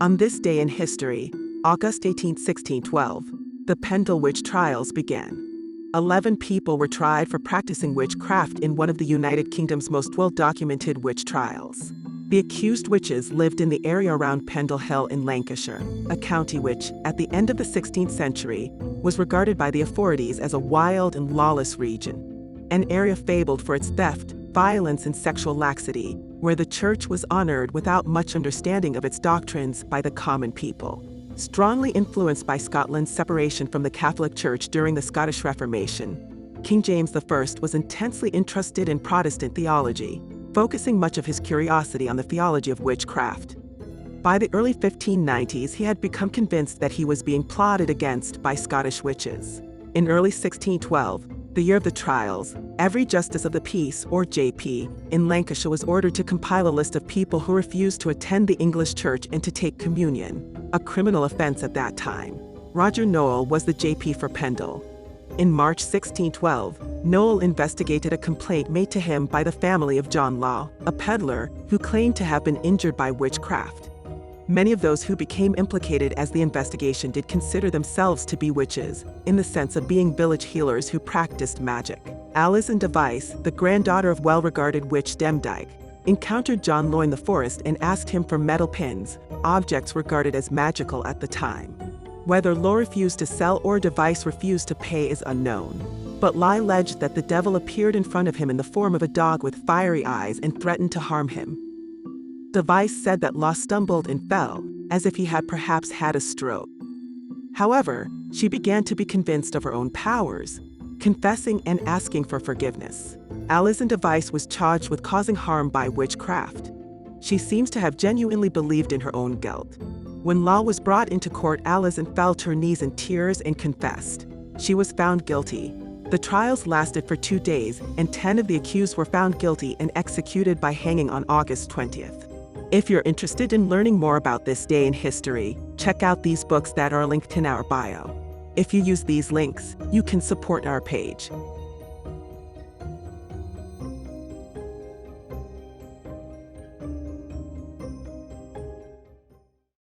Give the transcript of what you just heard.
On this day in history, August 18, 1612, the Pendle Witch Trials began. 11 people were tried for practicing witchcraft in one of the United Kingdom's most well-documented witch trials. The accused witches lived in the area around Pendle Hill in Lancashire, a county which, at the end of the 16th century, was regarded by the authorities as a wild and lawless region, an area fabled for its theft, violence, and sexual laxity, where the church was honored without much understanding of its doctrines by the common people. Strongly influenced by Scotland's separation from the Catholic Church during the Scottish Reformation, King James I was intensely interested in Protestant theology, focusing much of his curiosity on the theology of witchcraft. By the early 1590s, he had become convinced that he was being plotted against by Scottish witches. In early 1612, the year of the trials, every Justice of the Peace, or JP, in Lancashire was ordered to compile a list of people who refused to attend the English church and to take communion, a criminal offense at that time. Roger Nowell was the JP for Pendle. In March 1612, Nowell investigated a complaint made to him by the family of John Law, a peddler, who claimed to have been injured by witchcraft. Many of those who became implicated as the investigation did consider themselves to be witches, in the sense of being village healers who practiced magic. Alison Device, the granddaughter of well-regarded witch Demdike, encountered John Law in the forest and asked him for metal pins, objects regarded as magical at the time. Whether Law refused to sell or Device refused to pay is unknown, but Law alleged that the devil appeared in front of him in the form of a dog with fiery eyes and threatened to harm him. Device said that Law stumbled and fell, as if he had perhaps had a stroke. However, she began to be convinced of her own powers, confessing and asking for forgiveness. Alison Device was charged with causing harm by witchcraft. She seems to have genuinely believed in her own guilt. When Law was brought into court, Alison fell to her knees in tears and confessed. She was found guilty. The trials lasted for 2 days, and 10 of the accused were found guilty and executed by hanging on August 20th. If you're interested in learning more about this day in history, check out these books that are linked in our bio. If you use these links, you can support our page.